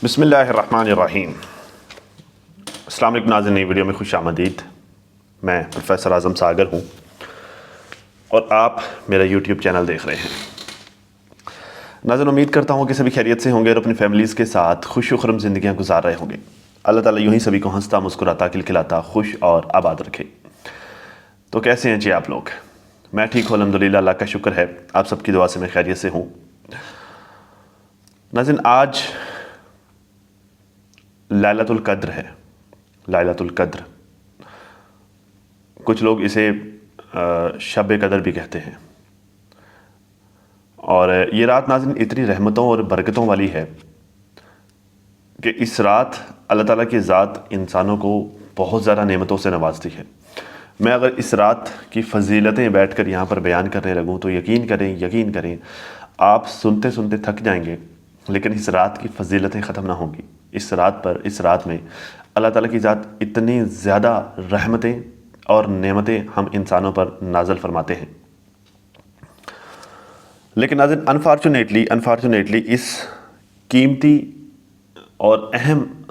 बिस्मिल्लाहिर्रहमानिर्रहीम। अस्सलाम वालेकुम नाज़रीन, नई वीडियो में खुश आमदीद। मैं प्रोफेसर आज़म सागर हूँ और आप मेरा यूट्यूब चैनल देख रहे हैं। नाज़रीन, उम्मीद करता हूँ कि सभी खैरियत से होंगे और अपनी फैमिलीज़ के साथ खुश खुरम ज़िंदगियाँ गुजार रहे होंगे। अल्लाह ताला यूँ ही सभी को हंसता मुस्कुराता खिलखिलाता खुश और आबाद रखे। तो कैसे हैं जी आप लोग? मैं ठीक हूँ अल्हम्दुलिल्लाह, अल्लाह का शुक्र है। आप सबकी दुआ से मैं खैरियत से हूँ। नाज़रीन, आज लैलतुल क़द्र है। लैलतुल क़द्र, कुछ लोग इसे शब क़द्र भी कहते हैं। और ये रात नाज़रीन इतनी रहमतों और बरकतों वाली है कि इस रात अल्लाह ताला की ज़ात इंसानों को बहुत ज़्यादा नेमतों से नवाजती है। मैं अगर इस रात की फ़जीलतें बैठकर यहाँ पर बयान करने लगूँ तो यकीन करें आप सुनते सुनते थक जाएंगे, लेकिन इस रात की फ़जीलतें ख़त्म ना होंगी। इस रात में अल्लाह ताला की ज़ात इतनी ज़्यादा रहमतें और नेमतें हम इंसानों पर नाज़िल फरमाते हैं। लेकिन नाज़रीन, अनफॉर्चुनेटली इस कीमती और अहम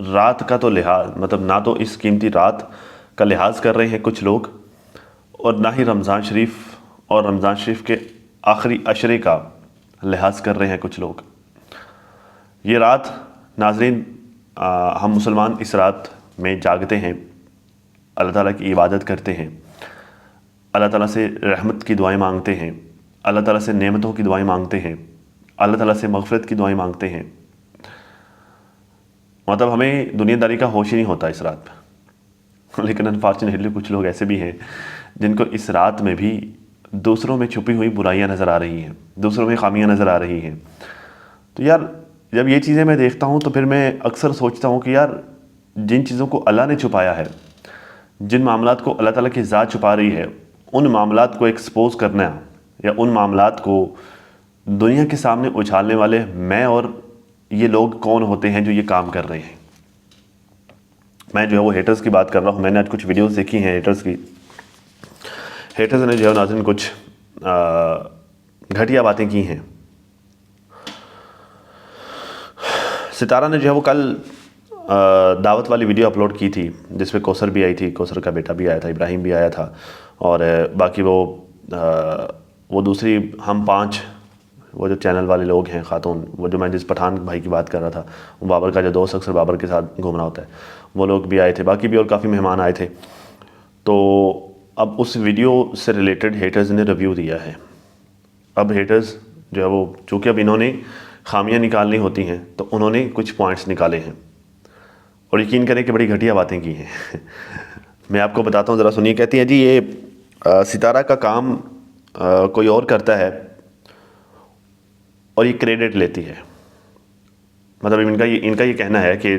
रात का तो ना तो इस कीमती रात का लिहाज कर रहे हैं कुछ लोग, और ना ही रमज़ान शरीफ के आखिरी अशरे का लिहाज कर रहे हैं कुछ लोग। ये रात नाज़रीन, हम मुसलमान इस रात में जागते हैं, अल्लाह ताला की इबादत करते हैं, अल्लाह ताला से रहमत की दुआएं मांगते हैं, अल्लाह ताला से नेमतों की दुआएं मांगते हैं, अल्लाह ताला से मग़फ़िरत की दुआएं मांगते हैं। मतलब हमें दुनियादारी का होश ही नहीं होता इस रात में। लेकिन अनफॉर्चुनेटली कुछ लोग ऐसे भी हैं जिनको इस रात में भी दूसरों में छुपी हुई बुराइयां नज़र आ रही हैं, दूसरों में खामियां नज़र आ रही हैं। तो यार, जब ये चीज़ें मैं देखता हूँ तो फिर मैं अक्सर सोचता हूँ कि यार, जिन चीज़ों को अल्लाह ने छुपाया है, जिन मामलात को अल्लाह ताला की ज़ात छुपा रही है, उन मामलात को एक्सपोज करना या उन मामलात को दुनिया के सामने उछालने वाले मैं और ये लोग कौन होते हैं जो ये काम कर रहे हैं। मैं जो है वो हेटर्स की बात कर रहा हूँ। मैंने आज कुछ वीडियोस देखी हैं हेटर्स की। हेटर्स ने जो है नाज़रीन कुछ घटिया बातें की हैं। सितारा ने जो है वो कल दावत वाली वीडियो अपलोड की थी जिसमें कौसर भी आई थी, कौसर का बेटा भी आया था, इब्राहिम भी आया था, और बाकी वो दूसरी हम 5 वो जो चैनल वाले लोग हैं, ख़ातून, वो जो मैं जिस पठान भाई की बात कर रहा था, वो बाबर का जो दोस्त अक्सर बाबर के साथ घूमना होता है, वो लोग भी आए थे, बाकी भी और काफ़ी मेहमान आए थे। तो अब उस वीडियो से रिलेटेड हेटर्स ने रिव्यू दिया है। अब हेटर्स जो है वो, चूँकि अब इन्होंने खामियां निकालनी होती हैं तो उन्होंने कुछ पॉइंट्स निकाले हैं और यकीन करें कि बड़ी घटिया बातें की हैं। मैं आपको बताता हूँ, ज़रा सुनिए। कहती हैं जी, ये सितारा का काम कोई और करता है और ये क्रेडिट लेती है। मतलब इनका ये कहना है कि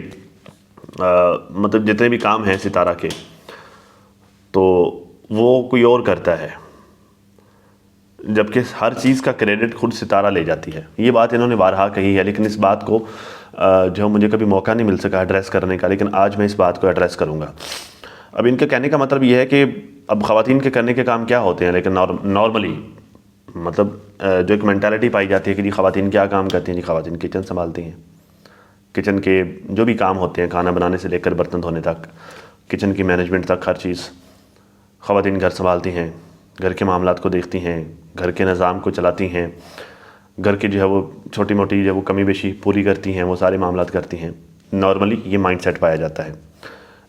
मतलब जितने भी काम हैं सितारा के, तो वो कोई और करता है, जबकि हर चीज़ का क्रेडिट खुद सितारा ले जाती है। ये बात इन्होंने बारहा कही है, लेकिन इस बात को जो मुझे कभी मौका नहीं मिल सका एड्रेस करने का, लेकिन आज मैं इस बात को एड्रेस करूँगा। अब इनके कहने का मतलब ये है कि अब ख़वातीन के करने के काम क्या होते हैं, लेकिन नॉर्मली मतलब जो एक मेंटालिटी पाई जाती है कि जी ख़वातीन क्या काम करती हैं, जी ख़वातीन किचन संभालती हैं, किचन के जो भी काम होते हैं, खाना बनाने से लेकर बर्तन धोने तक, किचन की मैनेजमेंट तक, हर चीज़ ख़वातीन घर संभालती हैं, घर के मामलात को देखती हैं, घर के निज़ाम को चलाती हैं, घर की जो है वो छोटी मोटी जो वो कमी बेशी पूरी करती हैं, वो सारे मामलात करती हैं। नॉर्मली ये माइंडसेट पाया जाता है,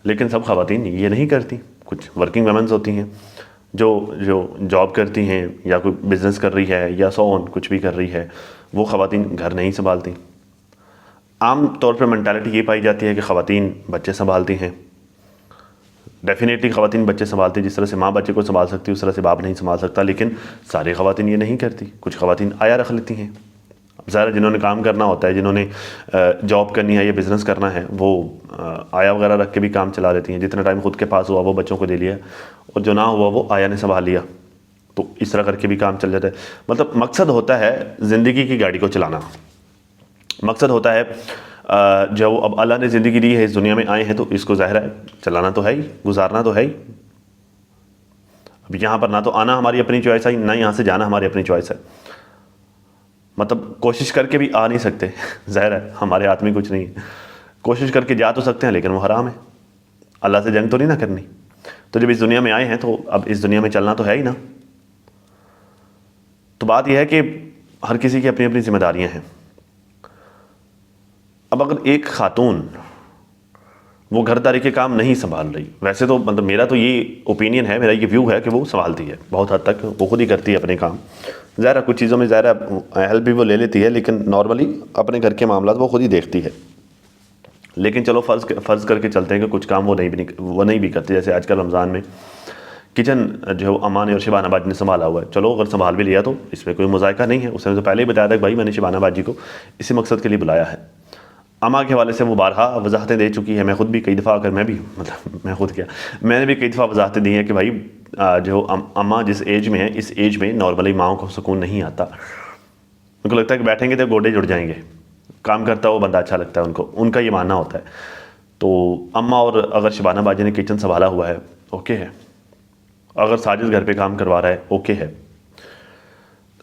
लेकिन सब ख़वातीन ये नहीं करती। कुछ वर्किंग वुमेन्स होती हैं जो जॉब करती हैं या कोई बिज़नेस कर रही है या सो ऑन कुछ भी कर रही है, वो ख़वातीन घर नहीं संभालती। आम तौर पर मेंटालिटी ये पाई जाती है कि ख़वातीन बच्चे संभालती हैं। डेफिनेटली ख़वातीन बच्चे संभालती, जिस तरह से माँ बच्चे को संभाल सकती है उस तरह से बाप नहीं संभाल सकता, लेकिन सारी ख़वातीन ये नहीं करती। कुछ ख़वातीन आया रख लेती हैं। ज़ाहिर जिन्होंने काम करना होता है, जिन्होंने जॉब करनी है या बिज़नेस करना है, वो आया वगैरह रख के भी काम चला लेती हैं। जितना टाइम खुद के पास हुआ वो बच्चों को दे लिया, और जो ना हुआ वो आया ने संभाल लिया, तो इस तरह करके भी काम चल जाता है। मतलब मकसद होता है ज़िंदगी की गाड़ी को चलाना। मकसद होता है जो अब अल्लाह ने ज़िंदगी दी है, इस दुनिया में आए हैं तो इसको ज़ाहिर है चलाना तो है ही, गुजारना तो है ही। अब यहाँ पर ना तो आना हमारी अपनी चॉइस है, ना यहाँ से जाना हमारी अपनी चॉइस है। मतलब कोशिश करके भी आ नहीं सकते ज़ाहिर है हमारे हाथ में कुछ नहीं है, कोशिश करके जा तो सकते हैं लेकिन वो हराम है, अल्लाह से जंग तो नहीं ना करनी। तो जब इस दुनिया में आए हैं तो अब इस दुनिया में चलना तो है ही ना। तो बात यह है कि हर किसी की अपनी अपनी जिम्मेदारियां हैं। अब अगर एक खातून वो घरदारी के काम नहीं संभाल रही, वैसे तो मतलब मेरा तो ये ओपिनियन है, मेरा ये व्यू है कि वो संभालती है बहुत हद तक, वो खुद ही करती है अपने काम। ज़ाहिर कुछ चीज़ों में ज़ाहिर हेल्प भी वो ले लेती है, लेकिन नॉर्मली अपने घर के मामला वो खुद ही देखती है। लेकिन चलो फ़र्ज़ करके चलते हैं कि कुछ काम वो नहीं भी करती। जैसे आजकल रमज़ान में किचन जो अम्मा ने और शिबाना बाजी ने संभाला हुआ है, चलो अगर संभाल भी लिया तो इसमें कोई मुज़ायका नहीं है। उसने तो पहले ही बताया था कि भाई मैंने शिबाना बाजी को इसी मकसद के लिए बुलाया है। अम्मा के हवाले से वो बारहा वजाहतें दे चुकी है, मैं खुद भी कई दफ़ा, अगर मैं भी मतलब मैं खुद क्या मैंने भी कई दफ़ा वजाहतें दी हैं कि भाई जो अम्मा जिस एज में है, इस एज में नॉर्मली माओं को सुकून नहीं आता। उनको लगता है कि बैठेंगे तो गोडे जुड़ जाएंगे, काम करता वो बंदा अच्छा लगता है उनको, उनका ये मानना होता है। तो अम्मा और अगर शिबाना बाजी ने किचन संभाला हुआ है ओके है, अगर साजिद घर पे काम करवा रहा है ओके है।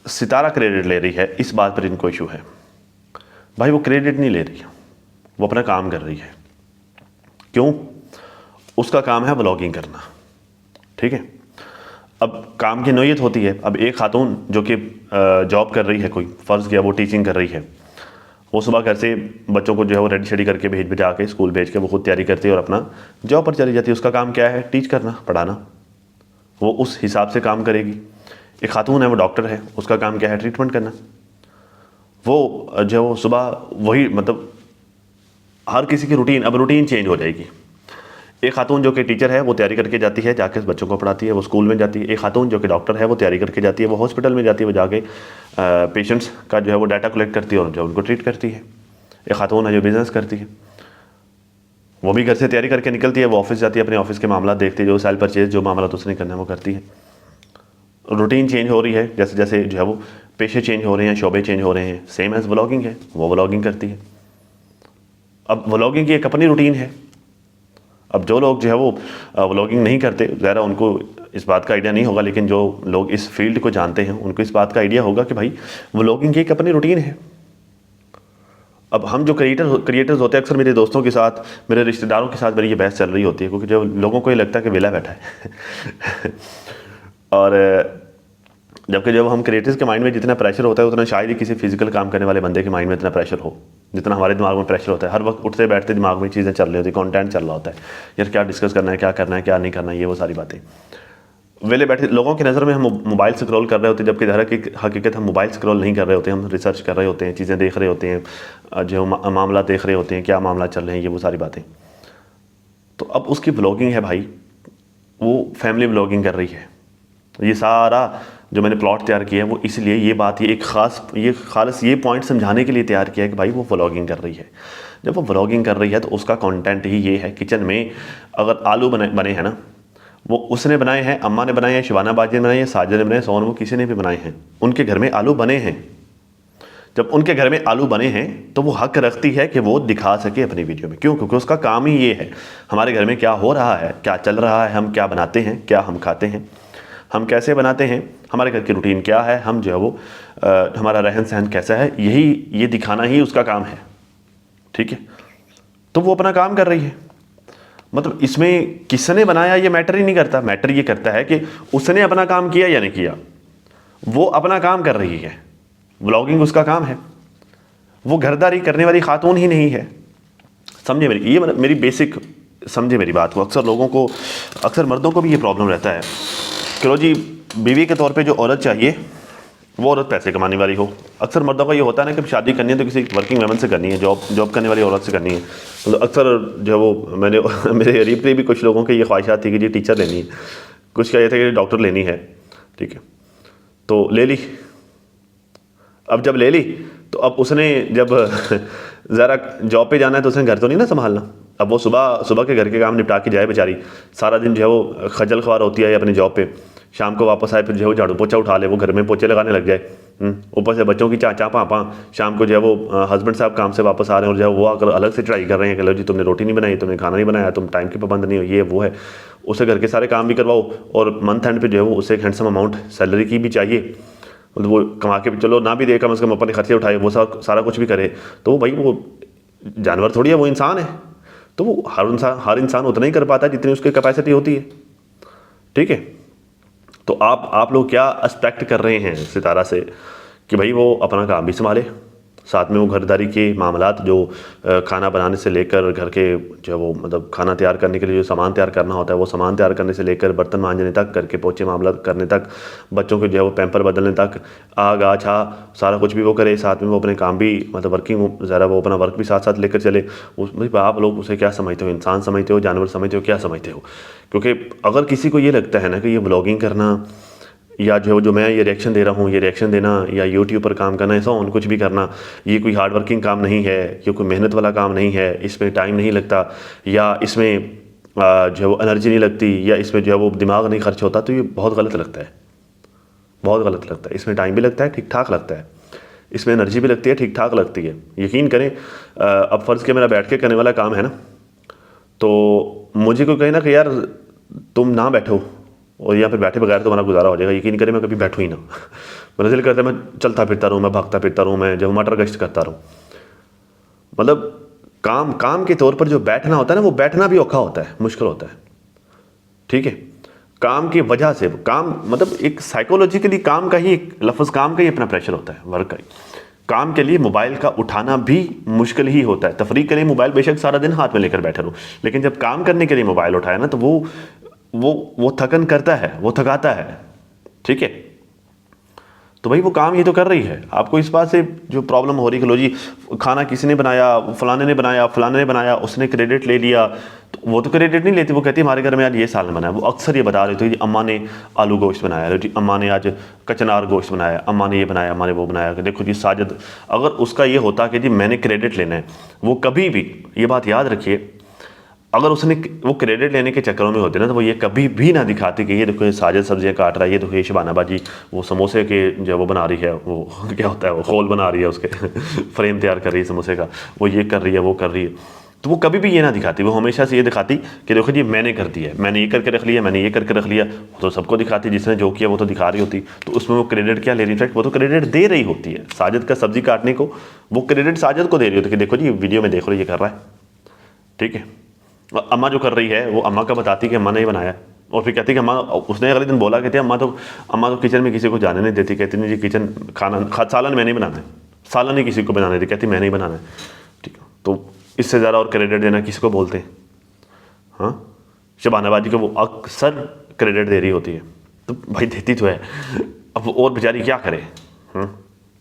सितारा क्रेडिट ले रही है, इस बात पर इनको इशू है। भाई वो क्रेडिट नहीं ले रही, वो अपना काम कर रही है। क्यों? उसका काम है व्लॉगिंग करना, ठीक है। अब काम की नौयत होती है। अब एक खातून जो कि जॉब कर रही है, कोई फ़र्ज़ किया वो टीचिंग कर रही है, वो सुबह घर से बच्चों को जो है वो रेडी शेडी करके भेजा के स्कूल भेज के वो खुद तैयारी करती है और अपना जॉब पर चली जाती है। उसका काम क्या है? टीच करना, पढ़ाना। वो उस हिसाब से काम करेगी। एक खातून है वो डॉक्टर है, उसका काम क्या है? ट्रीटमेंट करना। वो जो वो सुबह वही मतलब हर किसी की रूटीन, अब रूटीन चेंज हो जाएगी। एक खातून जो कि टीचर है वो तैयारी करके जाती है, जाके बच्चों को पढ़ाती है, वो स्कूल में जाती है। एक खातून जो कि डॉक्टर है वो तैयारी करके जाती है, वो हॉस्पिटल में जाती है, वो जाके पेशेंट्स का जो है वो डाटा कलेक्ट करती है और जो उनको ट्रीट करती है। एक खातून है जो बिज़नेस करती है, वो भी घर से तैयारी करके निकलती है, वो ऑफिस जाती है, अपने ऑफिस के मामला देखती है, जो सेल परचेज जो मामला तो उसने करना है वो करती है। रूटीन चेंज हो रही है, जैसे जैसे जो है वो पेशे चेंज हो रहे हैं, शोबे चेंज हो रहे हैं। सेम एज़ व्लॉगिंग है, वो व्लॉगिंग करती है। अब व्लॉगिंग की एक अपनी रूटीन है। अब जो लोग जो है वो व्लॉगिंग नहीं करते, ज़रा उनको इस बात का आइडिया नहीं होगा, लेकिन जो लोग इस फील्ड को जानते हैं उनको इस बात का आइडिया होगा कि भाई व्लॉगिंग की एक अपनी रूटीन है। अब हम जो क्रिएटर्स होते हैं, अक्सर मेरे दोस्तों के साथ, मेरे रिश्तेदारों के साथ मेरी ये बहस चल रही होती है, क्योंकि जो लोगों को ये लगता है कि वेला बैठा है और जबकि जब हम क्रिएटर्स के माइंड में जितना प्रेशर होता है उतना शायद ही किसी फिजिकल काम करने वाले बंदे के माइंड में इतना प्रेशर हो जितना हमारे दिमाग में प्रेशर होता है। हर वक्त उठते बैठते दिमाग में चीज़ें चल रही होती है, कंटेंट चल रहा होता है, यार क्या डिस्कस करना है, क्या करना है, क्या नहीं करना है, ये वो सारी बातें। वेले बैठे लोगों की नज़र में हम मोबाइल स्क्रॉल कर रहे होते हैं, जबकि हकीकत हम मोबाइल स्क्रॉल नहीं कर रहे होते, हम रिसर्च कर रहे होते हैं, चीज़ें देख रहे होते हैं, जो मामला देख रहे होते हैं, क्या मामला चल रहे हैं, ये वो सारी बातें। तो अब उसकी व्लॉगिंग है भाई, वो फैमिली व्लॉगिंग कर रही है। ये सारा जो मैंने प्लॉट तैयार किया है वो इसलिए ये बात ये खास ये पॉइंट समझाने के लिए तैयार किया है कि भाई वो व्लॉगिंग कर रही है। जब वो व्लॉगिंग कर रही है तो उसका कंटेंट ही ये है। किचन में अगर आलू बने हैं ना, वो उसने बनाए हैं, अम्मा ने बनाए हैं, शिबाना बाजी ने बनाए हैं, साजिद ने बनाए, सोनम, किसी ने भी बनाए हैं, उनके घर में आलू बने हैं। जब उनके घर में आलू बने हैं तो वो हक रखती है कि वो दिखा सके अपनी वीडियो में। क्यों? क्योंकि उसका काम ही ये है, हमारे घर में क्या हो रहा है, क्या चल रहा है, हम क्या बनाते हैं, क्या हम खाते हैं, हम कैसे बनाते हैं, हमारे घर की रूटीन क्या है, हम जो है वो हमारा रहन सहन कैसा है, ये दिखाना ही उसका काम है। ठीक है, तो वो अपना काम कर रही है। मतलब इसमें किसने बनाया ये मैटर ही नहीं करता, मैटर ये करता है कि उसने अपना काम किया या नहीं किया। वो अपना काम कर रही है, व्लॉगिंग उसका काम है, वो घरदारी करने वाली खातून ही नहीं है। समझे मेरी बेसिक समझे मेरी बात को। अक्सर मर्दों को भी ये प्रॉब्लम रहता है कि लो जी, बीवी के तौर पे जो औरत चाहिए वो औरत पैसे कमाने वाली हो। अक्सर मर्दों का ये होता है ना कि शादी करनी है तो किसी वर्किंग वुमन से करनी है, जॉब करने वाली औरत से करनी है। तो अक्सर जो वो मेरे करीब भी कुछ लोगों की ये ख्वाहिशात थी कि जी टीचर लेनी है, कुछ का ये था कि डॉक्टर लेनी है। ठीक है, तो ले ली। अब जब ले ली तो अब उसने जब ज़रा जॉब पे जाना है तो उसने घर तो नहीं ना संभालना। अब वो सुबह के घर के काम निपटा के जाए बेचारी, सारा दिन जो है वो खजल ख्वार होती है अपनी जॉब पे, शाम को वापस आए फिर जो है वो झाड़ू पोछा उठा ले, वो घर में पोछे लगाने लग जाए। ऊपर से बच्चों की चाचा पापा, शाम को जो है वो हस्बैंड साहब काम से वापस आ रहे हैं और जो है वो आकर अलग से ट्राई कर रहे हैं कि लो जी तुमने रोटी नहीं बनाई, तुमने खाना नहीं बनाया, तुम टाइम की पाबंद नहीं हो, ये वो है। उसे घर के सारे काम भी करवाओ और मंथ एंड पे जो है वो उसे एक हैंडसम अमाउंट सैलरी की भी चाहिए। मतलब वो कमा के चलो ना भी दे, कम से कम अपने खर्चे उठाए, वो सारा कुछ भी करे, तो वो भाई वो जानवर थोड़ी है, वो इंसान है। तो वो हर इंसान उतना ही कर पाता है जितनी उसकी कैपेसिटी होती है। ठीक है, तो आप लोग क्या एक्सपेक्ट कर रहे हैं सितारा से कि भाई वो अपना काम भी संभाले, साथ में वो घरदारी के मामलात जो खाना बनाने से लेकर घर के जो वो मतलब खाना तैयार करने के लिए जो सामान तैयार करना होता है, वो सामान तैयार करने से लेकर बर्तन मांजने तक, घर के पोछे मामला करने तक, बच्चों के जो है वो पैम्पर बदलने तक, आग आछा सारा कुछ भी वो करे, साथ में वो अपने काम भी मतलब वर्किंग ज़रा वो अपना वर्क भी साथ साथ लेकर चले। उस भाई आप लोग उसे क्या समझते हो, इंसान समझते हो, जानवर समझते हो, क्या समझते हो? क्योंकि अगर किसी को ये लगता है ना कि ये ब्लॉगिंग करना या जो मैं ये रिएक्शन दे रहा हूँ, ये रिएक्शन देना या यूट्यूब पर काम करना, ऐसा कुछ भी करना, ये कोई हार्ड वर्किंग काम नहीं है, ये कोई मेहनत वाला काम नहीं है, इसमें टाइम नहीं लगता, या इसमें जो है वो एनर्जी नहीं लगती, या इसमें जो है वो दिमाग नहीं खर्च होता, तो ये बहुत गलत लगता है, बहुत गलत लगता है। इसमें टाइम भी लगता है, ठीक ठाक लगता है, इसमें एनर्जी भी लगती है, ठीक ठाक लगती है। यकीन करें, अब फ़र्ज़ के मेरा बैठ के करने वाला काम है ना, तो मुझे कोई कहे ना कि यार तुम ना बैठो और यहाँ पे बैठे बगैर तुम्हारा गुजारा हो जाएगा, यकीन करें मैं कभी बैठूँ ही ना। मेरा दिल करता है मैं चलता फिरता रहूँ, मैं भागता फिरता रहूँ, मैं जब मटर गश्त करता रहूँ। मतलब काम के तौर पर जो बैठना होता है ना, वो बैठना भी औखा होता है, मुश्किल होता है। ठीक है, काम की वजह से काम मतलब एक साइकोलॉजिकली काम का ही, एक लफ्ज़ काम का ही अपना प्रेशर होता है, वर्क का ही। काम के लिए मोबाइल का उठाना भी मुश्किल ही होता है। तफरीक के लिए मोबाइल बेशक सारा दिन हाथ में लेकर बैठे रहूँ, लेकिन जब काम करने के लिए मोबाइल उठाया ना, तो वो थकन करता है, वो थकाता है। ठीक है, तो भाई वो काम ये तो कर रही है। आपको इस बात से जो प्रॉब्लम हो रही है कि लो जी खाना किसी ने बनाया, फलाने ने बनाया, फलाने ने बनाया, उसने क्रेडिट ले लिया, तो वो तो क्रेडिट नहीं लेती, वो कहती है हमारे घर में आज ये सालन बनाया। वो अक्सर ये बता रही थी, अम्मा ने आलू गोश्त बनाया, जी अम्मा ने आज कचनार गोश्त बनाया, अम्मा ने ये बनाया, अम्मा ने वो बनाया। देखो जी साजिद, अगर उसका ये होता कि जी मैंने क्रेडिट लेना है, वो कभी भी, ये बात याद रखिए, अगर उसने वो क्रेडिट लेने के चक्करों में होते ना, तो वो ये कभी भी ना दिखाती कि ये देखो ये साजिद सब्जियां काट रहा है, ये देखो ये शबाना बाजी वो समोसे के जो वो बना रही है, वो क्या होता है, वो खोल बना रही है, उसके फ्रेम तैयार कर रही है समोसे का, वो ये कर रही है, वो कर रही है। तो वो कभी भी ये ना दिखाती, वो हमेशा से ये दिखाती कि देखो जी मैंने कर दिया, मैंने ये करके रख लिया, मैंने ये करके रख लिया। वो तो सबको दिखाती, जिसने जो किया वो तो दिखा रही होती। तो उसमें वो क्रेडिट क्या ले रही, इनफैक्ट वो तो क्रेडिट दे रही होती है। साजिद का सब्जी काटने को वो क्रेडिट साजिद को दे रही होती है कि देखो जी वीडियो में देखो ये कर रहा है। ठीक है, अम्मा जो कर रही है वो अम्मा का बताती कि अम्मा ने ही बनाया, और फिर कहती कि अम्मा, उसने अगले दिन बोला, कहती अम्मा तो किचन में किसी को जाने नहीं देती, कहती नहीं जी किचन सालन मैंने ही बनाना है, सालन ही किसी को बनाने देती, कहती मैंने ही बनाना है। ठीक है, तो इससे ज़्यादा और क्रेडिट देना किसी को बोलते हैं? हाँ, शबाना बाजी को वो अक्सर क्रेडिट दे रही होती है, तो भाई देती तो है, अब और बेचारी क्या करे?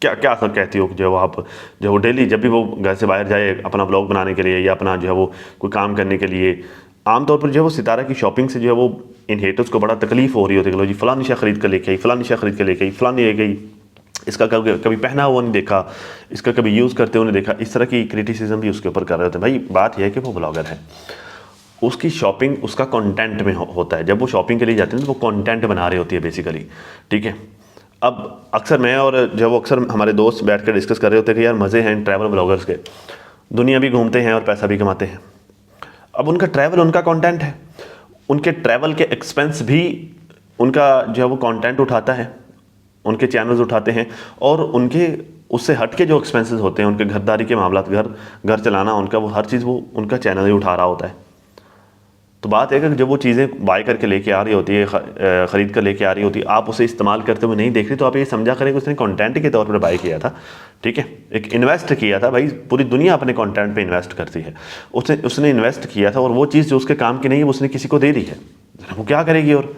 क्या क्या सब कहती हो जो आप जो डेली जब भी वो घर से बाहर जाए अपना ब्लॉग बनाने के लिए या अपना जो है वो कोई काम करने के लिए, आमतौर पर जो है वो सितारा की शॉपिंग से जो है वो इन हेटर्स को बड़ा तकलीफ हो रही होती है कि लो जी फलानी शय खरीद कर लेके आई, फलानी शय खरीद कर लेके आई, फलानी ले गई, इसका कभी पहना हुआ नहीं देखा, इसका कभी यूज़ करते हुए नहीं देखा। इस तरह की क्रिटिसिज्म भी उसके ऊपर कर रहे होते हैं। भाई बात यह है कि वो ब्लॉगर है, उसकी शॉपिंग उसका कंटेंट में होता है। जब वो शॉपिंग के लिए जाते हैं तो वो कंटेंट बना रही होती है बेसिकली। ठीक है, अब अक्सर मैं और जब वो अक्सर हमारे दोस्त बैठ कर डिस्कस कर रहे होते हैं कि यार मज़े हैं ट्रैवल ब्लॉगर्स के, दुनिया भी घूमते हैं और पैसा भी कमाते हैं। अब उनका ट्रैवल उनका कंटेंट है, उनके ट्रैवल के एक्सपेंस भी उनका जो है वो कंटेंट उठाता है, उनके चैनल्स उठाते हैं, और उनके उससे हट के जो एक्सपेंसेस होते हैं, उनके घरदारी के मामला, घर चलाना उनका, वो हर चीज़ वो उनका चैनल ही उठा रहा होता है। तो बात है कि जब वो चीज़ें बाय करके लेके आ रही होती है, ख़रीद कर लेके आ रही होती है, आप उसे इस्तेमाल करते हुए नहीं देख रहे, तो आप ये समझा करें कि उसने कंटेंट के तौर पर बाय किया था। ठीक है, एक इन्वेस्ट किया था। भाई पूरी दुनिया अपने कंटेंट पे इन्वेस्ट करती है, उसने इन्वेस्ट किया था, और वो चीज़ जो उसके काम की नहीं है वो उसने किसी को दे दी है, वो क्या करेगी? और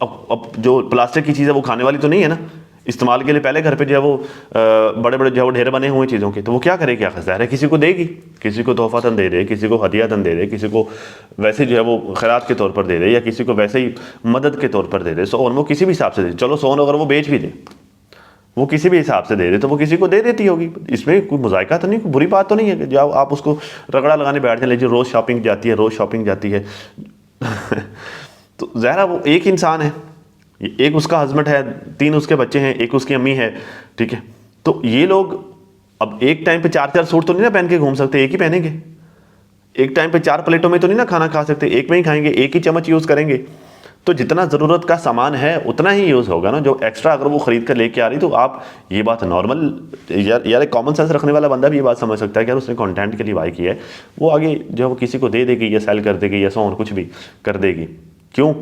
अब जो प्लास्टिक की चीज़ है वो खाने वाली तो नहीं है ना, इस्तेमाल के लिए पहले घर पे जो है वो बड़े बड़े जो है वो ढेर बने हुए चीज़ों के, तो वो क्या करेगी? क्या ज़ाहिर है किसी को देगी, किसी को तोहफातन दे दे, किसी को हदियातन दे दे, किसी को वैसे जो है वो खैरात के तौर पर दे दे, या किसी को वैसे ही मदद के तौर पर दे दे। और वो किसी भी हिसाब से दे, चलो सोन अगर वो बेच भी दे, वो किसी भी हिसाब से दे दे, तो वो किसी को दे देती होगी। इसमें कोई मुज़ायका तो नहीं, कोई बुरी बात तो नहीं है कि जब आप उसको रगड़ा लगाने बैठ जाए, लीजिए रोज़ शॉपिंग जाती है, रोज़ शॉपिंग जाती है। तो ज़ाहिर वो एक इंसान है, एक उसका हस्बैंड है, 3 उसके बच्चे हैं, एक उसकी अम्मी है। ठीक है, तो ये लोग अब एक टाइम पे 4-4 सूट तो नहीं ना पहन के घूम सकते, एक ही पहनेंगे। एक टाइम पे 4 प्लेटों में तो नहीं ना खाना खा सकते, एक में ही खाएंगे, एक ही चम्मच यूज़ करेंगे। तो जितना ज़रूरत का सामान है उतना ही यूज़ होगा ना, जो एक्स्ट्रा अगर वो ख़रीद कर लेके आ रही, तो आप ये बात नॉर्मल, यार एक कॉमन सेंस रखने वाला बंदा भी ये बात समझ सकता है कि यार उसने कंटेंट के लिए बाई किया है, वो आगे जो है वो किसी को दे देगी या सेल कर देगी या सो और कुछ भी कर देगी। क्यों?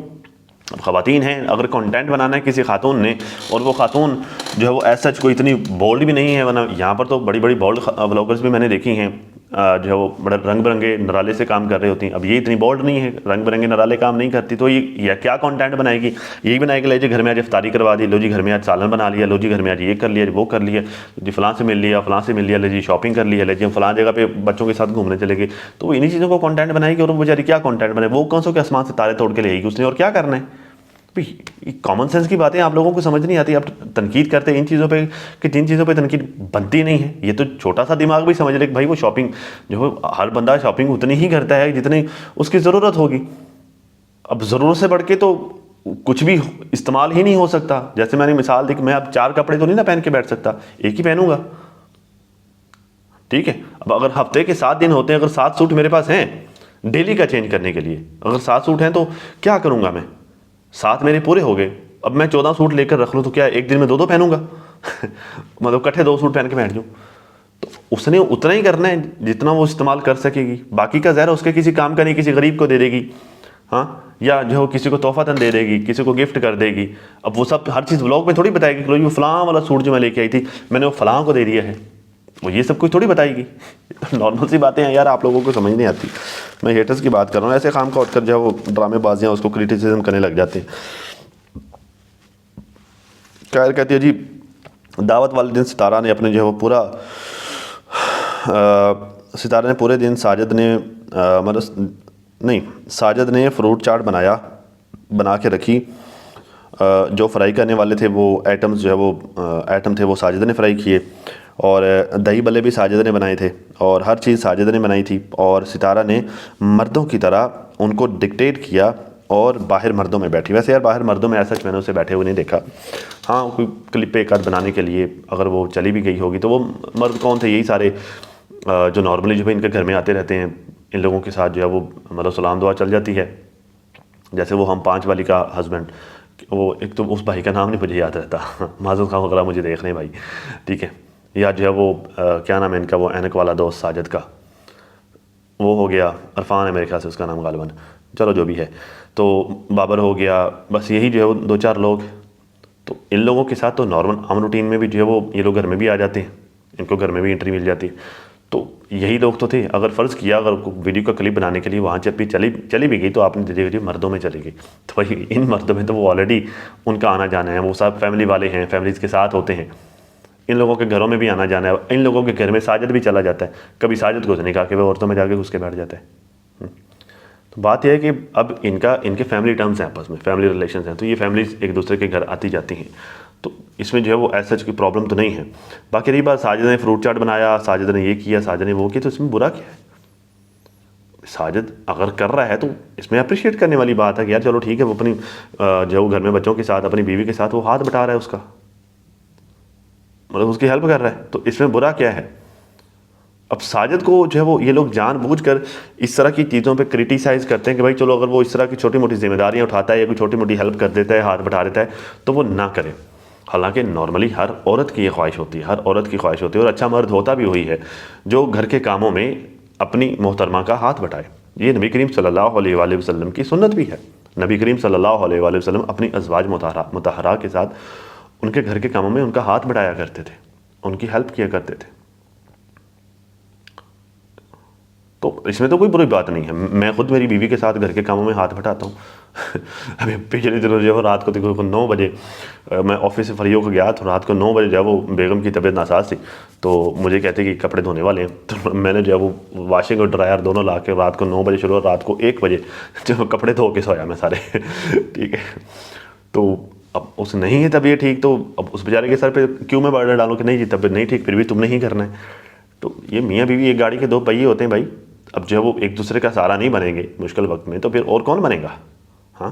अब ख़वातीन हैं, अगर कंटेंट बनाना है किसी खातून ने, और वो खातून जो है वो एज सच कोई इतनी बोल्ड भी नहीं है, वरना यहाँ पर तो बड़ी बड़ी बोल्ड व्लॉगर्स भी मैंने देखी हैं जो है वो बड़े रंग बिरंगे नराले से काम कर रही होती हैं। अब ये इतनी बोल्ड नहीं है, रंग बिरंगे नराले काम नहीं करती, तो ये क्या कंटेंट बनाएगी? यही बनाएगी, लो जी घर में आज इफ्तारी करवा दी, लो जी घर में आज सालन बना लिया, लो जी घर में आज ये कर लिया, वो कर लिया जी, फ़लाँ से मिल लिया, फ़लाँ से मिल लिया, ले जी शॉपिंग कर लिया, ले जी हम फ़लाँ जगह पे बच्चों के साथ घूमने चले गए। तो वो इन्हीं चीज़ों को कंटेंट बनाएगी, और वो बेचारी क्या कंटेंट बनाए? वो कौन सो के आसमान से तारे तोड़ के ले आएगी उसने, और क्या करना है? कॉमन सेंस की बातें आप लोगों को समझ नहीं आती, आप तनकीद करते हैं इन चीज़ों पे कि जिन चीज़ों पे तनकीद बनती नहीं है। ये तो छोटा सा दिमाग भी समझ ले कि भाई वो शॉपिंग जो हर बंदा शॉपिंग उतनी ही करता है जितनी उसकी ज़रूरत होगी। अब ज़रूरत से बढ़ के तो कुछ भी इस्तेमाल ही नहीं हो सकता। जैसे मैंने मिसाल दी कि मैं अब 4 कपड़े तो नहीं ना पहन के बैठ सकता, एक ही पहनूंगा, ठीक है। अब अगर हफ्ते के 7 दिन होते हैं, अगर 7 सूट मेरे पास हैं डेली का चेंज करने के लिए, अगर 7 सूट हैं तो क्या करूंगा मैं? 7 मेरे पूरे हो गए, अब मैं 14 सूट लेकर रख लूँ तो क्या एक दिन में 2-2 पहनूंगा? मतलब इकट्ठे 2 सूट पहन के बैठ जाऊँ? तो उसने उतना ही करना है जितना वो इस्तेमाल कर सकेगी, बाकी का ज़ाहिर उसके किसी काम का नहीं, किसी गरीब को दे देगी, हाँ, या जो किसी को तोहफातन दे देगी, किसी को गिफ्ट कर देगी। अब वो सब हर चीज़ व्लॉग में थोड़ी बताएगी कि लो फलां वाला सूट जो मैं लेके आई थी मैंने वो फलां को दे दिया है, वो ये सब कुछ थोड़ी बताएगी। नॉर्मल सी बातें हैं यार, आप लोगों को समझ नहीं आती। मैं हेटर्स की बात कर रहा हूँ, ऐसे काम का उठकर जो है वो ड्रामेबाजियाँ उसको क्रिटिसिज्म करने लग जाते हैं। खैर कहती है जी, दावत वाले दिन सितारा ने अपने जो है वो पूरा सितारा ने पूरे दिन साजिद ने मतलब नहीं, साजिद ने फ्रूट चाट बना के रखी। जो फ्राई करने वाले थे वो आइटम्स जो है वो आइटम थे वो साजिद ने फ्राई किए, और दही बल्ले भी साजिद ने बनाए थे, और हर चीज़ साजिद ने बनाई थी। और सितारा ने मर्दों की तरह उनको डिक्टेट किया और बाहर मर्दों में बैठी। वैसे यार बाहर मर्दों में ऐसा मैंने उसे बैठे हुए नहीं देखा, हाँ कोई क्लिप एक आध बनाने के लिए अगर वो चली भी गई होगी तो वो मर्द कौन थे? यही सारे जो नॉर्मली जो है इनके घर में आते रहते हैं, इन लोगों के साथ जो है वो मतलब सलाम दुआ चल जाती है। जैसे वो हम 5 वाली का हस्बैंड, वो एक तो उस भाई का नाम नहीं मुझे याद रहता, माजूद खान वगैरह मुझे देख रहे भाई, ठीक है। या जो है वो क्या नाम है इनका, वो ऐनक वाला दोस्त साजिद का, वो हो गया, अरफान है मेरे ख्याल से उसका नाम गालिबन, चलो जो भी है, तो बाबर हो गया, बस यही जो है वो 2-4 लोग। तो इन लोगों के साथ तो नॉर्मल आम रूटीन में भी जो है वो ये लोग घर में भी आ जाते हैं, इनको घर में भी एंट्री मिल जाती है। तो यही लोग तो थे। अगर फ़र्ज़ किया अगर वीडियो का क्लिप बनाने के लिए वहाँ जब भी चली भी गई तो आपने देखिए मर्दों में चली गई, तो भाई इन मर्दों में तो वो ऑलरेडी उनका आना जाना है, वो सब फैमिली वाले हैं, फैमिलीज़ के साथ होते हैं, इन लोगों के घरों में भी आना जाना है। इन लोगों के घर में साजिद भी चला जाता है, कभी साजिद को नहीं कहा कि वो औरतों में जाके घुस के बैठ जाता है। तो बात यह है कि अब इनके फैमिली टर्म्स हैं, आपस में फैमिली रिलेशन हैं, तो ये फैमिलीज एक दूसरे के घर आती जाती हैं, तो इसमें जो है वो ऐसा की प्रॉब्लम तो नहीं है। बाकी रही बात साजिद ने फ्रूट चाट बनाया, साजिद ने ये किया, साजिद ने वो किया, तो इसमें बुरा क्या है? साजिद अगर कर रहा है तो इसमें अप्रिशिएट करने वाली बात है कि यार चलो ठीक है, वो अपनी जो घर में बच्चों के साथ अपनी बीवी के साथ वो हाथ बटा रहा है उसका, मतलब उसकी हेल्प कर रहा है, तो इसमें बुरा क्या है? अब साजिद को जो है वो ये लोग जानबूझकर इस तरह की चीज़ों पे क्रिटिसाइज़ करते हैं कि भाई चलो अगर वो इस तरह की छोटी मोटी जिम्मेदारियां उठाता है या कोई छोटी मोटी हेल्प कर देता है, हाथ बटा देता है, तो वो ना करे। हालांकि नॉर्मली हर औरत की ये ख्वाहिश होती है, हर औरत की ख्वाहिश होती है, और अच्छा मर्द होता भी वही है जो घर के कामों में अपनी मोहतरमा का हाथ बटाए। ये नबी करीम सल्लल्लाहु अलैहि वसल्लम की सुन्नत भी है। नबी करीम सल्लल्लाहु अलैहि वसल्लम अपनी अज़वाज मुतहरा के साथ उनके घर के कामों में उनका हाथ बढ़ाया करते थे, उनकी हेल्प किया करते थे। तो इसमें तो कोई बुरी बात नहीं है। मैं खुद मेरी बीवी के साथ घर के कामों में हाथ बटाता हूँ। अभी पिछले दिनों जो है रात को देखो 9 बजे मैं ऑफिस से फ्री होकर गया, तो रात को 9 बजे जो है वो बेगम की तबीयत नासाज थी, तो मुझे कहते कि कपड़े धोने वाले हैं, तो मैंने जो है वो वाशिंग और ड्रायर दोनों ला के रात को 9 बजे शुरू, रात को 1 बजे जो कपड़े धो के सोया मैं सारे। ठीक है, तो अब उस नहीं है तबीयत ठीक, तो अब उस बेचारे के सर पे क्यों मैं बर्डन डालूँ कि नहीं जी तबीयत नहीं ठीक, फिर भी तुमने ही करना है। तो ये मियाँ बीवी एक गाड़ी के 2 पहिए होते हैं भाई। अब जो है वो एक दूसरे का सहारा नहीं बनेंगे मुश्किल वक्त में, तो फिर और कौन बनेगा? हाँ,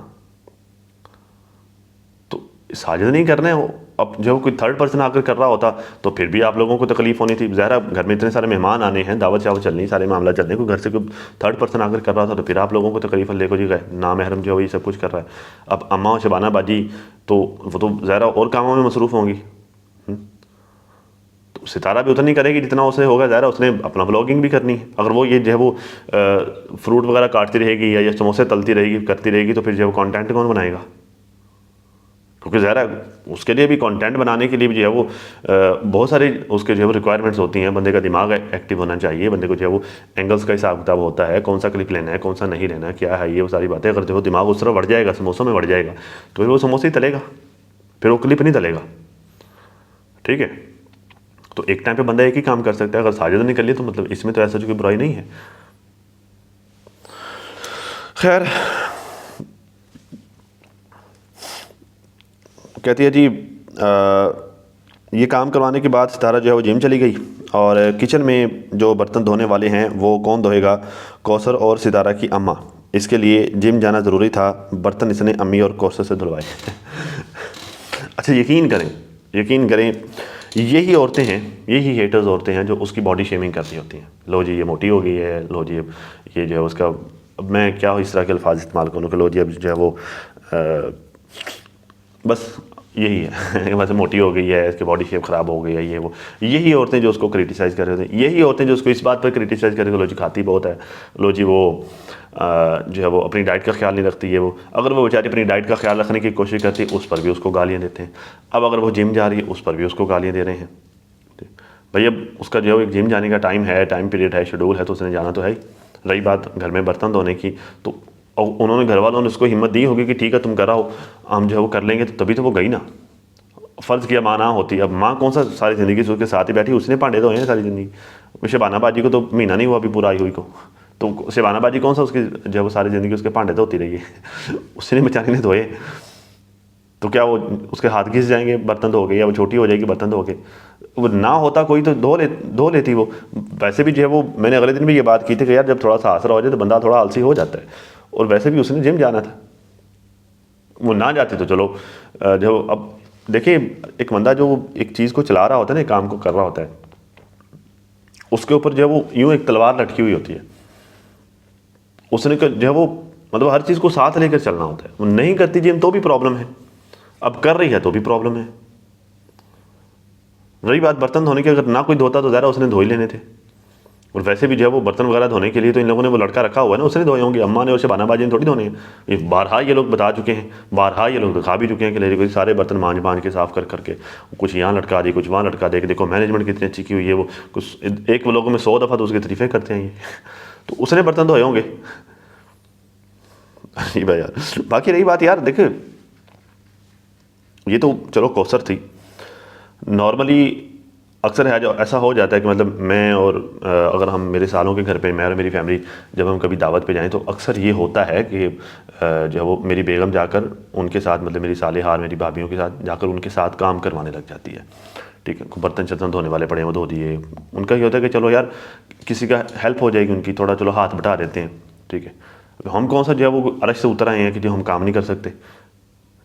तो साजिद नहीं करना है, अब जो कोई थर्ड पर्सन आकर कर रहा होता तो फिर भी आप लोगों को तकलीफ होनी थी। ज़ाहिर घर में इतने सारे मेहमान आने हैं, दावत शावत चलनी, सारे मामला चलने, कोई घर से कोई थर्ड पर्सन आकर कर रहा था तो फिर आप लोगों को तकलीफ है। देखो जी ना महरम जो है ये सब कुछ कर रहा है। अब अम्मा और शबाना बाजी तो वो तो ज़ाहिर और कामों में मसरूफ़ होंगी, तो सितारा भी उतना नहीं करेगी जितना उसे होगा। ज़ाहिर उसने अपना व्लॉगिंग भी करनी है। अगर वो ये जो है वो फ्रूट वगैरह काटती रहेगी या ये समोसे तलती रहेगी करती रहेगी तो फिर जो है वो कंटेंट कौन बनाएगा? क्योंकि ज़ाहिर उसके लिए भी कंटेंट बनाने के लिए भी जो है वो बहुत सारी उसके जो है वो रिक्वायरमेंट्स होती हैं। बंदे का दिमाग एक्टिव होना चाहिए, बंदे को जो है वो एंगल्स का हिसाब किताब होता है, कौन सा क्लिप लेना है, कौन सा नहीं लेना है, क्या है, ये वो सारी बातें। अगर जो दिमाग उस तरह बढ़ जाएगा, समोसों में बढ़ जाएगा, तो फिर वो समोसे ही तलेगा, फिर वो क्लिप नहीं तलेगा। ठीक है, तो एक टाइम पे बंदा एक ही काम कर सकता है। अगर साजिद ने कर लिया तो मतलब इसमें तो ऐसा जो कोई बुराई नहीं है। खैर, कहती है जी ये काम करवाने के बाद सितारा जो है वो जिम चली गई और किचन में जो बर्तन धोने वाले हैं वो कौन धोएगा? कौसर और सितारा की अम्मा। इसके लिए जिम जाना ज़रूरी था, बर्तन इसने अम्मी और कौसर से धुलवाए। अच्छा, यकीन करें यही औरतें हैं, यही हेटर्स औरतें हैं जो उसकी बॉडी शेमिंग करती होती हैं। लो जी ये मोटी हो गई है, लो जी ये जो है उसका, अब मैं क्या इस तरह के अल्फाज इस्तेमाल करूँ कि लो जी अब जो है वो बस यही है वैसे मोटी हो गई है, इसकी बॉडी शेप ख़राब हो गई है, ये वो। यही औरतें जो उसको क्रिटिसाइज़ कर रहे होते हैं, यही औरतें जो उसको इस बात पर क्रिटिसाइज़ कर रही हैं, लो जी खाती बहुत है, लो जी वो जो है वो अपनी डाइट का ख्याल नहीं रखती है। वो अगर वो बेचारी अपनी डाइट का ख्याल रखने की कोशिश करती है उस पर भी उसको गालियाँ देते हैं। अब अगर वो जिम जा रही है उस पर भी उसको गालियाँ दे रहे हैं। भाई अब उसका जो है एक जिम जाने का टाइम है, टाइम पीरियड है, शेड्यूल है, तो उसने जाना तो है ही। रही बात घर में बर्तन धोने की, तो उन्होंने घर वालों ने उसको हिम्मत दी होगी कि ठीक है तुम कराओ, हम जो है वो कर लेंगे, तो तभी तो वो गई ना। फ़र्ज़ किया माँ ना होती, अब माँ कौन सा सारी ज़िंदगी से उसके साथ ही बैठी, उसने भांडे धोए हैं सारी ज़िंदगी। शबाना बाजी को तो महीना नहीं हुआ अभी पूरा आई हुई को, तो शबाना बाजी कौन सा उसकी जो है वो सारी ज़िंदगी उसके भांडे धोती रही है उसने बेचारी ने धोए, तो क्या वो उसके हाथ घिस जाएंगे बर्तन धो के, या वो छोटी हो जाएगी बर्तन धो के? वो ना होता कोई तो धो लेती वो। वैसे भी जो है वो मैंने अगले दिन भी ये बात की थी कि यार जब थोड़ा सा आसरा हो जाए तो बंदा थोड़ा आलसी हो जाता है। और वैसे भी उसने जिम जाना था, वो ना जाती तो चलो जो अब देखिए एक बंदा जो एक चीज़ को चला रहा होता है ना, काम को कर रहा होता है, उसके ऊपर जो है वो यूँ एक तलवार लटकी हुई होती है। उसने जो है वो मतलब हर चीज़ को साथ लेकर चलना होता है। वो नहीं करती जिम तो भी प्रॉब्लम है, अब कर रही है तो भी प्रॉब्लम है। रही बात बर्तन धोने की, अगर ना कोई धोता तो ज़रा उसने धो ही लेने थे। और वैसे भी जो है वो बर्तन वगैरह धोने के लिए तो इन लोगों ने वो लड़का रखा हुआ है ना, उसने धोए होंगे। अम्मा ने उसे बानाबाजी ने थोड़ी धोने हैं। ये बारहा ये लोग बता चुके हैं, बारहा ये लोग दिखा भी चुके हैं कि ले कोई सारे बर्तन मांझ के साफ़ कर करके कुछ यहाँ लटका दी, कुछ वहाँ लटका दे, देखो मैनेजमेंट कितनी अच्छी की हुई है। वो कुछ एक लोगों में 100 दफ़ा तो उसके तरीफ़े करते हैं ये तो उसने बर्तन धोए होंगे भाई यार। बाकी रही बात यार देखे, ये तो चलो कौसर थी। नॉर्मली अक्सर है जो ऐसा हो जाता है कि मतलब मैं और अगर हम मेरे सालों के घर पे, मैं और मेरी फैमिली जब हम कभी दावत पे जाएं तो अक्सर ये होता है कि जो है वो मेरी बेगम जाकर उनके साथ, मतलब मेरी सालेहार मेरी भाभीयों के साथ जाकर उनके साथ काम करवाने लग जाती है। ठीक है, बर्तन शर्तन धोने वाले पड़े वो धो दिए। उनका ये होता है कि चलो यार किसी का हेल्प हो जाएगी उनकी, थोड़ा चलो हाथ बटा देते हैं। ठीक है, हम कौन सा जो है वो अर्श से उतर आए हैं कि जो हम काम नहीं कर सकते।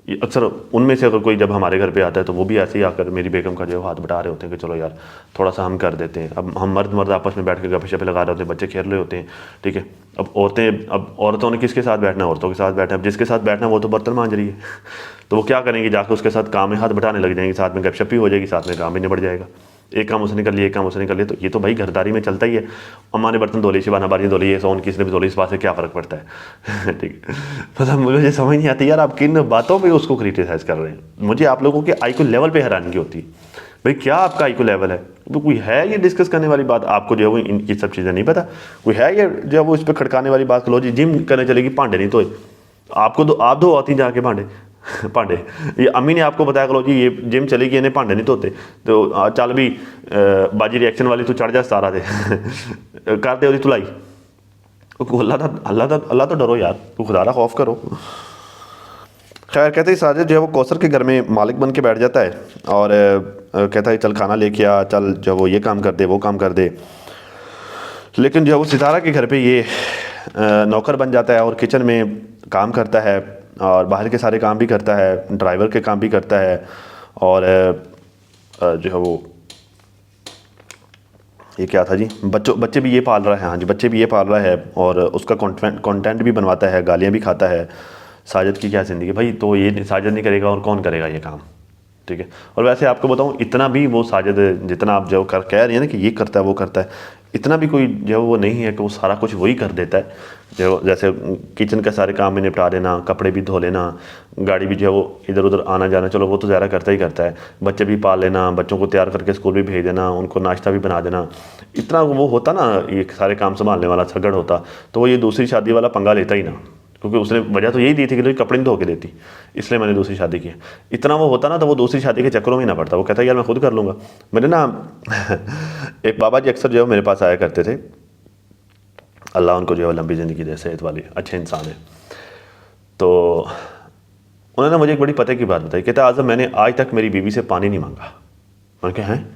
ये अक्सर उनमें से अगर कोई जब हमारे घर पे आता है तो वो भी ऐसे ही आकर मेरी बेगम का जो है हाथ बटा रहे होते हैं कि चलो यार थोड़ा सा हम कर देते हैं। अब हम मर्द आपस में बैठ के गप्पे शप्पे लगा रहे होते हैं, बच्चे खेल रहे होते हैं। ठीक है, अब औरतों ने किसके साथ बैठना है? औरतों के साथ बैठना है। अब जिसके साथ बैठना है वो तो बर्तन मांझ रही है तो वो क्या करेंगे, जाकर उसके साथ काम में हाथ बटाने लग जाएंगे, साथ में गपशप भी हो जाएगी, साथ में काम भी निबट जाएगा। एक काम उसने कर लिया, एक काम उसने कर लिया, तो ये तो भाई घरदारी में चलता ही है। अम्मा ने बर्तन धो ली, शिबाना बाजी धो ली, सोन किसने भी धो ली, इस बात से क्या फ़र्क पड़ता है ठीक है, मतलब मुझे समझ नहीं आती यार आप किन बातों पे उसको क्रिटिसाइज़ कर रहे हैं। मुझे आप लोगों के आईक्यू लेवल पे हैरानगी होती है। भाई क्या आपका आईक्यू लेवल है? तो कोई है ये डिस्कस करने वाली बात? आपको जो है वो ये सब चीज़ें नहीं पता? कोई है ये जो है वो इस पर खड़काने वाली बात? लो जी जिम करने चलेगी, भांडे नहीं धोए, आपको तो आप धो आती जाके भांडे ये अम्मी ने आपको बताया करो जी ये जिम चलेगी, इन्हें भांडे नहीं धोते, तो चल भी बाजी रिएक्शन वाली तू चढ़ जा सारा दे कर दे उसकी धुलाई। अल्लाह तो डरो यार, तू खुदा का खौफ करो। खैर, कहते ही साजिद जो है वो कौसर के घर में मालिक बन के बैठ जाता है और कहता है चल खाना लेके आ, चल जो वो ये काम कर दे, वो काम कर दे। लेकिन जो है वो सितारा के घर पे ये नौकर बन जाता है और किचन में काम करता है और बाहर के सारे काम भी करता है, ड्राइवर के काम भी करता है और जो है वो ये क्या था जी, बच्चे भी ये पाल रहा है, हाँ जी बच्चे भी ये पाल रहा है, और उसका कंटेंट भी बनवाता है, गालियाँ भी खाता है। साजिद की क्या ज़िंदगी भाई, तो ये साजिद नहीं करेगा और कौन करेगा ये काम, ठीक है। और वैसे आपको बताऊं, इतना भी वो साजिद जितना आप जो कह रही हैं ना कि ये करता है वो करता है, इतना भी कोई जो वो नहीं है कि वो सारा कुछ वही कर देता है। जो जैसे किचन के सारे काम भी निपटा देना, कपड़े भी धो लेना, गाड़ी भी जो है वो इधर उधर आना जाना, चलो वो तो ज़्यादा करता ही करता है। बच्चे भी पाल लेना, बच्चों को तैयार करके स्कूल भी भेज देना, उनको नाश्ता भी बना देना, इतना वो होता ना, ये सारे काम संभालने वाला सगड़ होता, तो वो ये दूसरी शादी वाला पंगा लेता ही ना। क्योंकि उसने वजह तो यही दी थी कि कपड़े नहीं धो के देती, इसलिए मैंने दूसरी शादी की। इतना वो होता ना तो वो दूसरी शादी के चक्करों में ना पड़ता, वो कहता यार मैं खुद कर लूँगा। मैंने ना एक बाबा जी अक्सर जो है मेरे पास आया करते थे, अल्लाह उनको जो है लंबी ज़िंदगी दे, सेहत वाली अच्छे इंसान है। तो उन्होंने मुझे एक बड़ी पते की बात बताई, कहता आज़म मैंने आज तक मेरी बीवी से पानी नहीं मांगा। मैंने कहा हैं,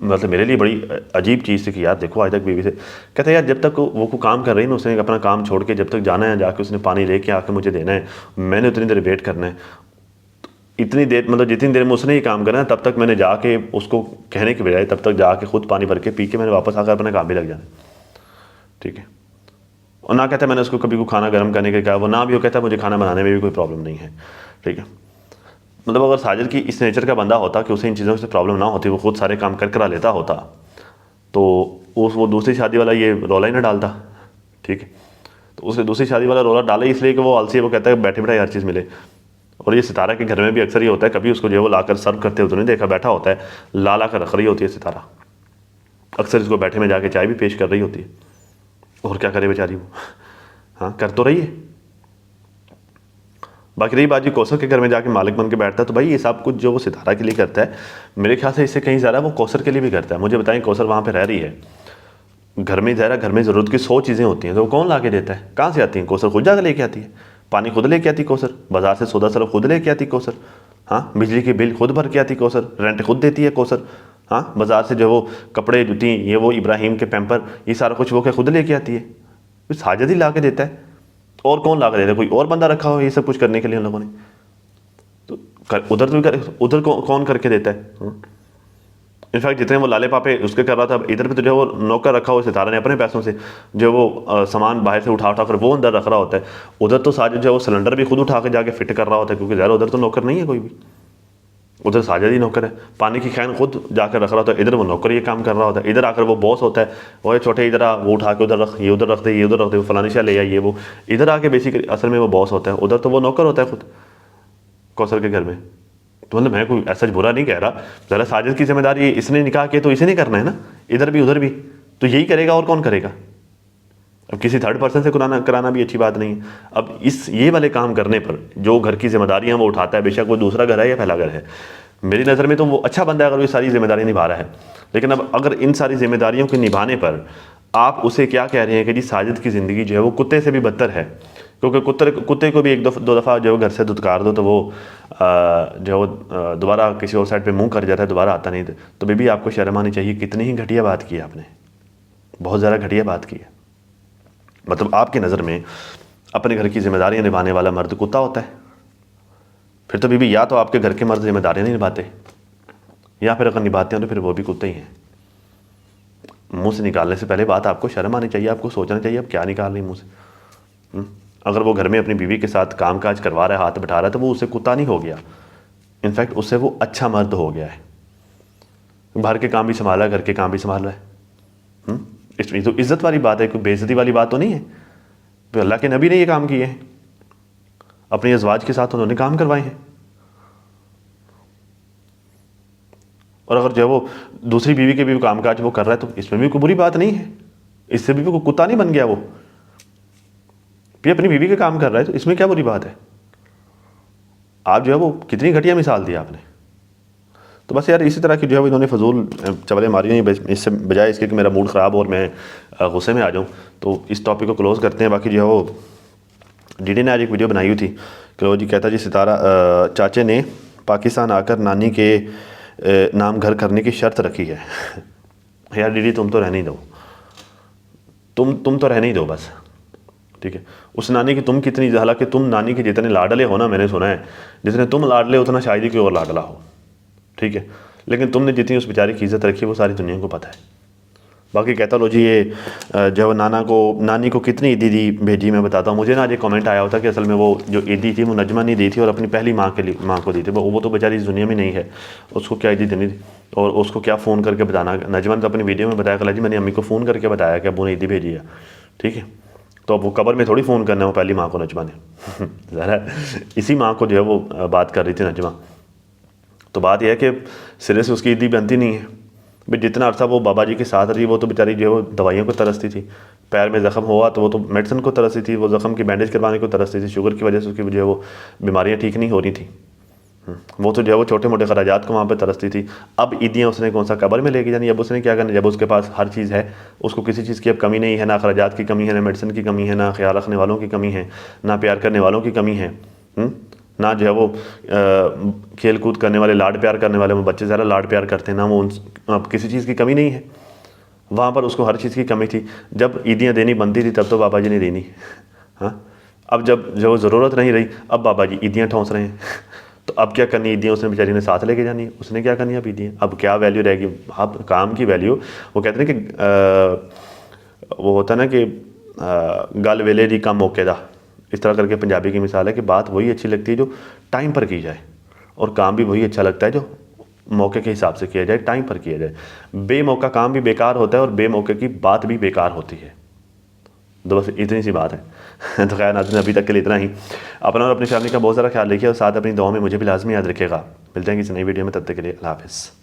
मतलब मेरे लिए बड़ी अजीब चीज़ थी कि यार देखो आज तक बीवी से, कहता है यार जब तक वो को काम कर रही है ना, उसने अपना काम छोड़ के जब तक जाना है जाके उसने पानी लेके आके मुझे देना है, मैंने उतनी देर वेट करना है। इतनी देर मतलब जितनी देर में उसने ही काम करना है तब तक मैंने जाके उसको कहने के बजाय तब तक जाके खुद पानी भर के पी के मैंने वापस आकर अपने काम भी लग जाना, ठीक है। और ना कहता मैंने उसको कभी को खाना गर्म करने के कहा, वो ना भी हो कहता मुझे खाना बनाने में भी कोई प्रॉब्लम नहीं है, ठीक है। मतलब अगर साजिद की इस नेचर का बंदा होता कि उसे इन चीज़ों से प्रॉब्लम ना होती, वो खुद सारे काम कर करा लेता होता, तो वो दूसरी शादी वाला ये रोला ही ना डालता, ठीक है। तो उसे दूसरी शादी वाला रोला डाले इसलिए कि वो आलसी है, वो कहता है बैठे बैठे हर चीज़ मिले। और ये सितारा के घर में भी अक्सर ही होता है, कभी उसको जो है वो लाकर सर्व करते हुए तो नहीं देखा, बैठा होता है ला कर रख रही होती है सितारा, अक्सर इसको बैठे में जाके चाय भी पेश कर रही होती है। और क्या करे बेचारी वो, हाँ कर तो रही है। बाकी रही बात जी कौसर के घर में जाके मालिक बन के बैठता है, तो भाई ये सब कुछ जो वो सितारा के लिए करता है, मेरे ख्याल से इससे कहीं ज़्यादा वो कौसर के लिए भी करता है। मुझे बताएं, कौसर वहाँ पे रह रही है, घर में ज़रा घर में ज़रूरत की 100 चीज़ें होती हैं, तो वो कौन ला के देता है, कहाँ से आती हैं? कौसर खुद जाकर लेके आती है, पानी खुद लेके आती कौसर, बाजार से सौदा सरफ खुद लेके आती कौसर, हाँ बिजली के बिल खुद भर के आती कौसर, रेंट खुद देती है कौसर, हाँ बाजार से जो वो कपड़े जूती ये वो इब्राहिम के पैम्पर ये सारा कुछ वो क्या खुद लेके आती है, साजिद ही ला के देता है। और कौन ला के देता है? कोई और बंदा रखा हो ये सब कुछ करने के लिए उन लोगों ने? उधर तो उधर कौन करके देता है? इनफैक्ट जितने वो लाले पापे उसके कर रहा था, इधर पे तो जो वो नौकर रखा हुआ सितारा ने अपने पैसों से जो वो सामान बाहर से उठा कर वो अंदर रख रहा होता है। उधर तो साजिद जो है वो सिलेंडर भी खुद उठा के जाके फिट कर रहा होता है, क्योंकि ज़्यादा उधर तो नौकर नहीं है कोई भी, उधर साजिद ही नौकर है। पानी की कैन खुद जाकर रख रहा होता है, इधर वो नौकर ये काम कर रहा होता है, इधर आकर वो बॉस होता है, वो छोटे इधर आ वो उठा के उधर रख, ये उधर रख दे, ये उधर रख दे, फलानी शाह ले आए ये वो, इधर आके बेसिकली असल में वो बॉस होता है, उधर तो वो नौकर होता है खुद कौसर के घर में। तो मतलब मैं कोई ऐसा बुरा नहीं कह रहा, ज़रा साजिद की जिम्मेदारी इसने निकाह किया तो इसे नहीं करना है ना, इधर भी उधर भी तो यही करेगा और कौन करेगा? अब किसी थर्ड पर्सन से कराना भी अच्छी बात नहीं है। अब इस ये वाले काम करने पर जो घर की जिम्मेदारियां वो उठाता है, बेशक वो दूसरा घर है या पहला घर है, मेरी नज़र में तो वो अच्छा बंदा है अगर वो सारी जिम्मेदारी निभा रहा है। लेकिन अब अगर इन सारी जिम्मेदारियों के निभाने पर आप उसे क्या कह रहे हैं कि जी साजिद की ज़िंदगी जो है वो कुत्ते से भी बदतर है, क्योंकि कुत्ते को भी एक दो दफ़ा जो घर से धुतकार दो तो वो जो दोबारा किसी और साइड पे मुंह कर जाता है, दोबारा आता नहीं। तो बेबी आपको शर्म आनी चाहिए, कितनी ही घटिया बात की है आपने, बहुत ज़्यादा घटिया बात की है। मतलब आपकी नज़र में अपने घर की जिम्मेदारियाँ निभाने वाला मर्द कुत्ता होता है? फिर तो बीबी या तो आपके घर के मर्द जिम्मेदारियाँ नहीं निभाते, या फिर अगर निभाते हैं तो फिर वो भी कुत्ते ही हैं। मुंह से निकालने से पहले बात आपको शर्म आनी चाहिए, आपको सोचना चाहिए आप क्या निकाल रही मुंह से। अगर वो घर में अपनी बीवी के साथ काम काज करवा रहा है, हाथ बैठा रहा है, तो वो उससे कुत्ता नहीं हो गया, इनफैक्ट उससे वो अच्छा मर्द हो गया है। बाहर के काम भी संभाला, घर के काम भी संभाल रहा है। इसमें तो इज्जत वाली बात है, कोई बेइज्जती वाली बात तो नहीं है। तो अल्लाह के नबी ने ये काम किए हैं, अपने अज़वाज के साथ उन्होंने काम करवाए हैं। और अगर जो वो दूसरी बीवी के भी काम काज वो कर रहा है तो इसमें भी कोई बुरी बात नहीं है, इससे भी कोई कुत्ता नहीं बन गया। वो भी अपनी बीवी के काम कर रहा है तो इसमें क्या बुरी बात है? आप जो है वो कितनी घटिया मिसाल दी आपने। तो बस यार इसी तरह की जो है वो इन्होंने फजूल चवलें मारी हैं, इससे बजाय इसके कि मेरा मूड ख़राब और मैं गुस्से में आ जाऊँ। तो इस टॉपिक को क्लोज़ करते हैं। बाकी जो है वो डीडी ने आज एक वीडियो बनाई हुई थी कि वो जी कहता जी सितारा चाचे ने पाकिस्तान आकर नानी के नाम घर करने की शर्त रखी है। यार डीडी तुम तो रहने ही दो, तुम तो रहने ही दो बस, ठीक है। उस नानी की तुम कितनी, हालांकि तुम नानी के जितने लाडले हो ना, मैंने सुना है जितने तुम लाडले उतना शायद ही कोई और लाडला हो, ठीक है, लेकिन तुमने जितनी उस बेचारी की इज़्ज़त रखी वो सारी दुनिया को पता है। बाकी कहता लो जी ये जब नानी को कितनी ईदी दी भेजी, मैं बताता हूँ। मुझे ना आज एक कमेंट आया होता कि असल में वो जो ईदी थी वो नजमा ने दी थी और अपनी पहली माँ को दी थी। वो तो बेचारी इस दुनिया में नहीं है, उसको क्या ईदी देनी थी और उसको क्या फ़ोन करके बताना। नजमा ने तो अपनी वीडियो में बताया, कल जी मैंने अम्मी को फ़ोन करके बताया कि अबू ने ईदी भेजी है, ठीक है। तो अब वो कब्र में थोड़ी फ़ोन करना है वो पहली माँ को नजमा ने ज़रा इसी माँ को जो है वो बात कर रही थी नजमा। तो बात यह है कि सिरे से उसकी ईदी बनती नहीं है भाई। जितना अर्सा वो बाबा जी के साथ रही वो तो बेचारी जो है वो दवाइयों को तरसती थी। पैर में ज़ख़म हुआ तो वो तो मेडिसिन को तरसती थी, वो ज़ख़म की बैंडेज करवाने को तरसती थी। शुगर की वजह से उसकी जो है वो बीमारियाँ ठीक नहीं हो रही थी। वो तो जो है वो छोटे मोटे खराजात को वहाँ पे तरसती थी। अब ईदियाँ उसने कौन सा कब्र में लेके जानी। अब उसने क्या करना, जब उसके पास हर चीज़ है, उसको किसी चीज़ की अब कमी नहीं है, ना खराजात की कमी है, ना मेडिसिन की कमी है, ना ख्याल रखने वालों की कमी है, ना प्यार करने वालों की कमी है, ना जो है वो खेल कूद करने वाले, लाड प्यार करने वाले, वो बच्चे ज़्यादा लाड प्यार करते हैं ना, वो अब किसी चीज़ की कमी नहीं है। वहाँ पर उसको हर चीज़ की कमी थी। जब ईदियाँ देनी बनती थी तब तो बाबा जी ने देनी, हाँ। अब जब जो ज़रूरत नहीं रही, अब बाबा जी ईदियाँ ठोंस रहे हैं तो अब क्या करनी, ईदियाँ उसने बेचारी ने साथ लेके जानी है। उसने क्या करनी है अब ईदियाँ, अब क्या वैल्यू रहेगी। अब काम की वैल्यू, वो कहते हैं कि वो होता है ना कि गल वेले दी कम मौके दा, इस तरह करके पंजाबी की मिसाल है कि बात वही अच्छी लगती है जो टाइम पर की जाए, और काम भी वही अच्छा लगता है जो मौके के हिसाब से किया जाए, टाइम पर किया जाए। बेमौका काम भी बेकार होता है और बेमौके की बात भी बेकार होती है। तो बस इतनी सी बात है तो खैर नाज़रीन, अभी तक के लिए इतना ही। अपना और अपनी फैमिली का बहुत सारा ख्याल रखिए और साथ अपनी दुआओं में मुझे भी लाजमी याद रखिएगा। मिलते हैं किसी नई वीडियो में, तब तक के लिए अल्लाह हाफ़िज़।